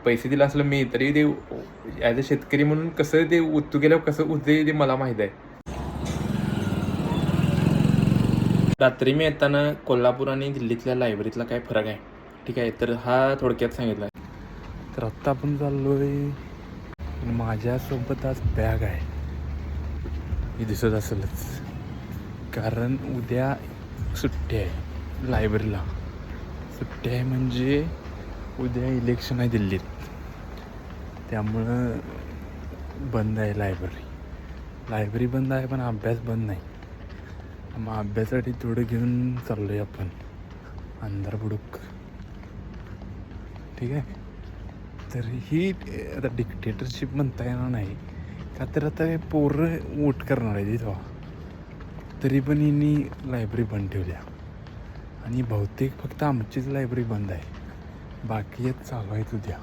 पैसे दिला असलं मी तरी ते ॲज अ शेतकरी म्हणून कसं ते तू गेल्यावर कसं उद्या ते मला माहीत आहे. रात्री मी येताना कोल्हापूर आणि दिल्लीतल्या लायब्ररीतला काय फरक आहे ठीक आहे, तर हा थोडक्यात सांगितला आहे. तर आत्ता आपण चाललो आहे, माझ्यासोबत आज बॅग आहे, ही दिसत असेलच, कारण उद्या सुट्टी आहे लायब्ररीला. सुट्टी आहे म्हणजे उद्या इलेक्शन आहे दिल्लीत, त्यामुळं बंद आहे लायब्ररी बंद आहे, पण अभ्यास बंद नाही. मग अभ्यासासाठी थोडं घेऊन चाललो आहे आपण अंधार बुडूक, ठीक आहे. तर ही आता डिक्टेटरशिप म्हणता येणार नाही का, तर आता हे पोरं वोट करणार आहे तेव्हा, तरी पण हिनी लायब्ररी बंद ठेवल्या. आणि बहुतेक फक्त आमचीच लायब्ररी बंद आहे, बाकी एक चालू आहेत उद्या.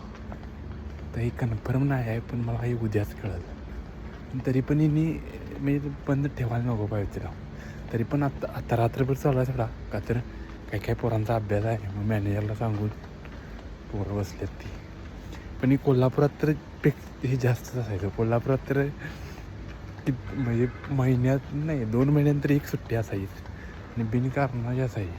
तर हे कन्फर्म नाही आहे, पण मला हे उद्याच कळलं. तरी पण हिनी म्हणजे बंद ठेवायला नको पाहिजे राव. तरी पण आता रात्रभर चालू आहे सगळा, का तर काही पोरांचा अभ्यास आहे. मग मॅनेजरला सांगून पोरं बसलेत ती. पण ही कोल्हापुरात तर हे जास्तच असायचं. कोल्हापुरात तर म्हणजे महिन्यात नाही 2 महिन्यांतर एक सुट्टी असायची आणि बिनकारणाची असायची.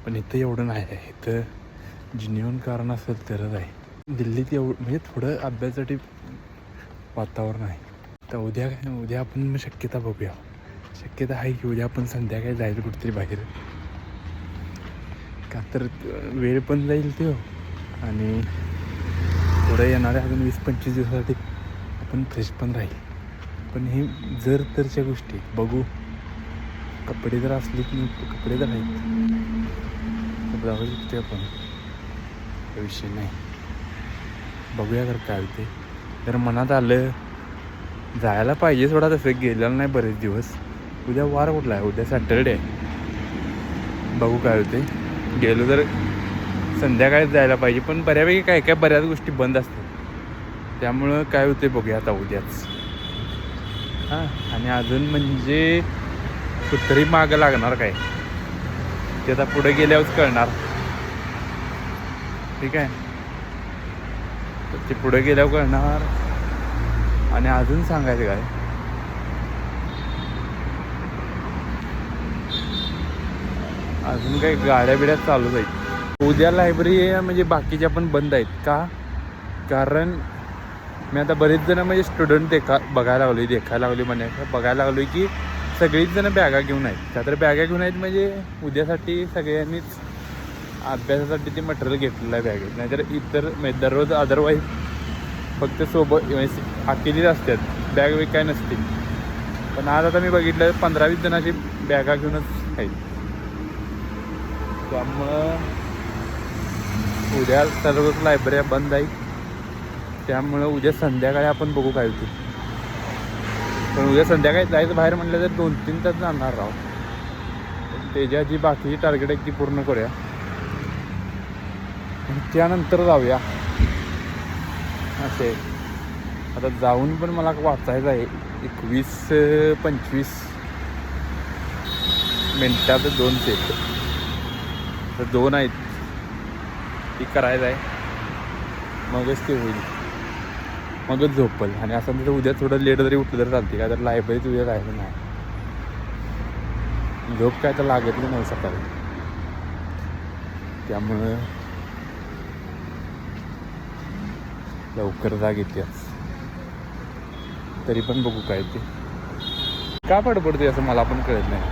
पण इथं एवढं नाही आहे, इथं जिन्यून कारण असेल तरच आहे. दिल्लीत म्हणजे थोडं अभ्यासासाठी वातावरण आहे. तर उद्या आपण शक्यता बघूया. शक्यता आहे की उद्या आपण संध्याकाळी जायचं कुठेतरी बाहेर, का तर वेळ पण जाईल तो आणि पुढे येणाऱ्या अजून 20-25 दिवसासाठी आपण फ्रेश पण राहील. पण हे जर तरच्या गोष्टी बघू. कपडे जर असले की कपडे तर आहेत, जाऊ शकते आपण, विषय नाही. बघूया जर काय होते. जर मनात आलं जायला पाहिजे थोडा, तसं गेलेलं नाही बरेच दिवस. उद्या वार कुठला आहे? उद्या सॅटरडे आहे. बघू काय होते. गेलो तर संध्याकाळीच जायला पाहिजे, पण बऱ्यापैकी काय बऱ्याच गोष्टी बंद असतात, त्यामुळं काय होते बघूया आता उद्याच. हां, आणि अजून म्हणजे कुठतरी मागं लागणार काय ते आता पुढे गेल्यावरच कळणार, ठीक आहे. तर ते पुढे गेल्यावर कळणार. आणि अजून सांगायचं काय, अजून काही गाड्या बिड्या चालूच आहेत. उद्या लायब्ररी म्हणजे बाकीच्या पण बंद आहेत का, कारण मी आता बरेच जण म्हणजे स्टुडंट बघायला लागलो की सगळीच जण बॅगा घेऊन आहेत. त्या तर बॅगा घेऊन आहेत म्हणजे उद्यासाठी सगळ्यांनीच अभ्यासासाठी ते मटेरियल घेतलेलं आहे बॅगेत. नाहीतर इतर म्हणजे दररोज अदरवाईज फक्त सोबत म्हणजे अकेलीच असतात, बॅग वेग काय नसतील. पण आज आता मी बघितलं 15-20 जणांची बॅगा घेऊनच आहेत. त्यामुळं उद्या सर्वच लायब्रऱ्या बंद आहेत. त्यामुळं उद्या संध्याकाळी आपण बघू काय होते. पण उद्या संध्याकाळी जायचं बाहेर म्हटलं तर 2-3 तास जाणार राव. त्याच्या जी बाकीची टार्गेट आहेत ती पूर्ण करूया, त्यानंतर जाऊया असे. आता जाऊन पण मला वाचायचं आहे 21-25 मिनटात 2 सेट, तर 2 आहेत ती करायचं आहे. मगच ते होईल, मगच झोपल. आणि असं म्हणजे उद्या थोडं लेट जरी उठलं तरी चालते, काय तर लायब्ररीत उद्या जायचं नाही. झोप काय तर लागतली नाही सकाळी, त्यामुळं लवकर जाग येतेच. तरी पण बघू काय ते का पडते असं मला पण कळत नाही.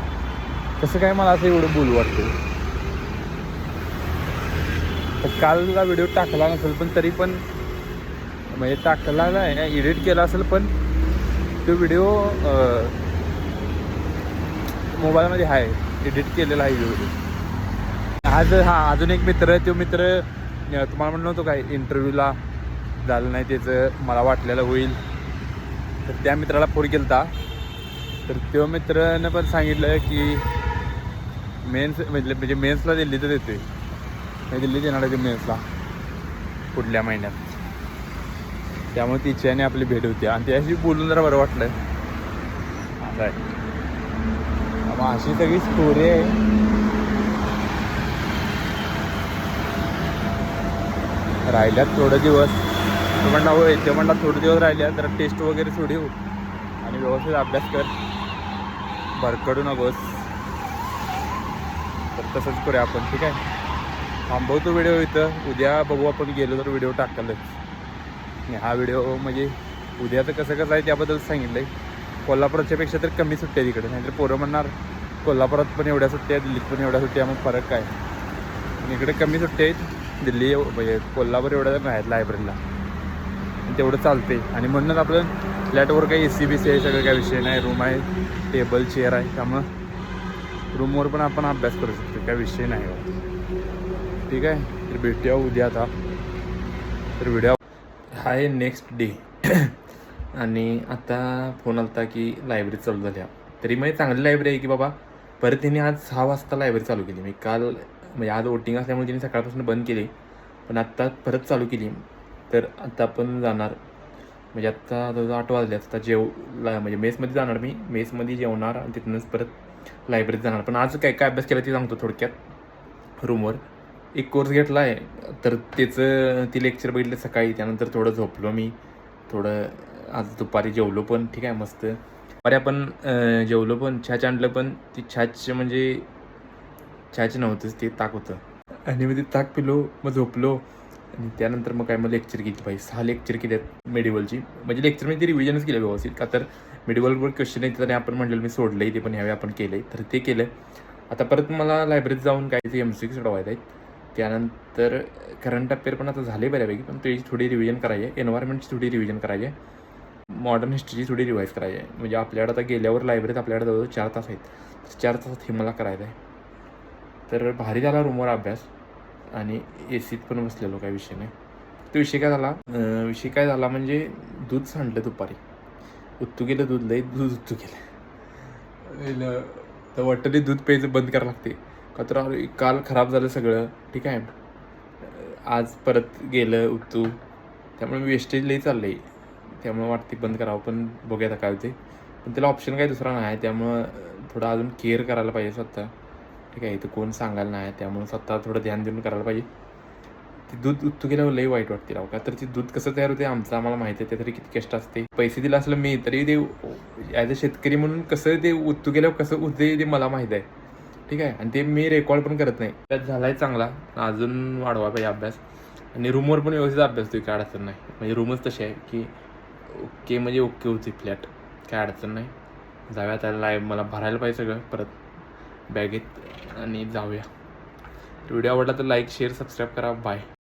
कसं काय मला असं एवढं बोलू वाटतं. तर कालला व्हिडिओ टाकला नसेल, पण तरी पण म्हणजे टाकला नाही, एडिट केला असेल, पण तो व्हिडिओ मोबाईलमध्ये आहे, एडिट केलेला आहे व्हिडिओ. आज अजून एक मित्र, तो मित्र तुम्हाला म्हणलं होतो काय इंटरव्ह्यूला झालं नाही त्याचं, मला वाटलेलं होईल, तर त्या मित्राला फोन केला. तर तो मित्रानं पण सांगितलं की म्हणजे मेन्सला दिल्लीतच येते, दिल्लीत येणार आहे ते मेन्सला पुढल्या महिन्यात. त्यामुळे तिच्याने आपली भेट होती आणि त्याशी बोलून जरा बरं वाटलं. असं आहे, मग अशी सगळी स्टोरी आहे. राहिल्यात थोडे दिवस. तो म्हणला हो येते म्हणला थोडे दिवस राहिल्या, जरा टेस्ट वगैरे थोडी हो आणि व्यवस्थित अभ्यास कर, भरकडू नकोस. तर तसंच करूया आपण, ठीक आहे. थांबवतो व्हिडिओ इथं. उद्या बघू आपण गेलो तर व्हिडिओ टाकालच. हा व्हिडिओ म्हणजे उद्याचं कसं आहे त्याबद्दल सांगितलं आहे. कोल्हापूरच्या पेक्षा तर कमी सुट्ट्या तिकडे, नाहीतर पोरं म्हणणार कोल्हापुरात पण एवढ्या सुट्ट्या आहेत, दिल्लीत पण एवढ्या सुट्ट्या, मग फरक काय. आणि इकडे कमी सुट्ट्या आहेत. दिल्ली म्हणजे कोल्हापूर एवढ्या तर नाहीत लायब्ररीला, तेवढं चालते. आणि म्हणूनच आपलं फ्लॅटवर काही AC-BC आहे, सगळं काही विषय नाही. रूम आहे, टेबल चेअर आहे, त्यामुळं रूमवर पण आपण अभ्यास करू शकतो, काही विषय नाही. ठीक आहे, तर भेटूया उद्या. आता तर व्हिडिओ आहे नेक्स्ट डे. आणि आता फोन आला होता की लायब्ररी चालू झाल्या. तरी म्हणजे चांगली लायब्ररी आहे की बाबा. परत त्यांनी आज 6 वाजता लायब्ररी चालू केली. मी काल म्हणजे आज वोटिंग असल्यामुळे त्यांनी सकाळपासून बंद केली, पण आत्ता परत चालू केली. तर आता आपण जाणार, म्हणजे आत्ता 8 वाजले. आता म्हणजे मेसमध्ये जाणार, मी मेसमध्ये जेवणार आणि तिथूनच परत लायब्ररीत जाणार. पण आज काय काय अभ्यास केला ते सांगतो थोडक्यात. रूमवर एक कोर्स घेतला आहे, तर त्याचं ती लेक्चर बघितलं सकाळी. त्यानंतर थोडं झोपलो मी, थोडं आज दुपारी जेवलो पण, ठीक आहे मस्त. दुपारी आपण जेवलो पण, चहाच आणलं, पण ती चहाची म्हणजे चहाची नव्हतंच, ते ताक होतं. आणि मग ते ताक पिलो, मग झोपलो. आणि त्यानंतर मग काय, मग लेक्चर केली पाहिजे. 6 लेक्चर केली आहेत मेडिवलची. म्हणजे लेक्चर म्हणजे ती रिव्हिजनच केलं व्यवस्थित, का तर मेडिवलवर क्वेश्चन येतात आणि आपण म्हटलं मी सोडलं आहे ते, पण ह्यावेळी आपण केलं आहे, तर ते केलं. आता परत मला लायब्ररीत जाऊन काय ते MCQ सोडवायचं आहेत. त्यानंतर करंट अफेअर पण आता झाले बऱ्यापैकी, पण त्याची थोडी रिव्हिजन करायची आहे. एन्व्हायरमेंटची थोडी रिव्हिजन करायची आहे. मॉडर्न हिस्ट्रीची थोडी रिवाईज करायची आहे. म्हणजे आपल्याकडे आता गेल्यावर लायब्ररीत आपल्याकडे जवळजवळ 4 तास आहेत, तर 4 तासात हे मला करायचं आहे. तर भारी झाला रूमवर अभ्यास, आणि ACत पण बसलेलो, काही विषय नाही. तो विषय काय झाला म्हणजे दूध सांडलं दुपारी. उत्तू गेलं दूध, लई दूध उत्तू गेलं. तर वाटतं ते दूध प्यायचं बंद करावं लागते, का तर काल खराब झालं सगळं, ठीक आहे. आज परत गेलं उत्तू, त्यामुळे वेस्टेज लई चाललं आहे. त्यामुळे वाटते बंद करावं, पण बघूया आता काय होते. पण त्याला ऑप्शन काही दुसरा नाही आहे, त्यामुळं थोडं अजून केअर करायला पाहिजे स्वतः, ठीक आहे. इथं कोण सांगायला नाही, त्यामुळे स्वतः थोडं ध्यान देऊन करायला पाहिजे. ती दूध उत्तू गेल्यावर लई वाईट वाटते राव, का तर ती दूध कसं तयार होते आमचं आम्हाला माहिती आहे. ते तरी किती कष्ट असते. पैसे दिलं असलं मी तरी, ते ॲज अ शेतकरी म्हणून कसं ते उत्तू गेल्यावर कसं होते ते मला माहीत आहे, ठीक आहे. आणि ते मी रेकॉर्ड पण करत नाही. त्यात झाला आहे चांगला, अजून वाढवा पाहिजे अभ्यास. आणि रूमवर पण व्यवस्थित अभ्यास होतो, काय अडचण नाही. म्हणजे रूमच तशी आहे की ओके, म्हणजे ओके होती फ्लॅट, काय अडचण नाही. जाऊया त्याला, मला भरायला पाहिजे सगळं परत बॅगेत, आणि जाऊया. व्हिडिओ आवडला तर लाईक, शेअर, सबस्क्राईब करा. बाय.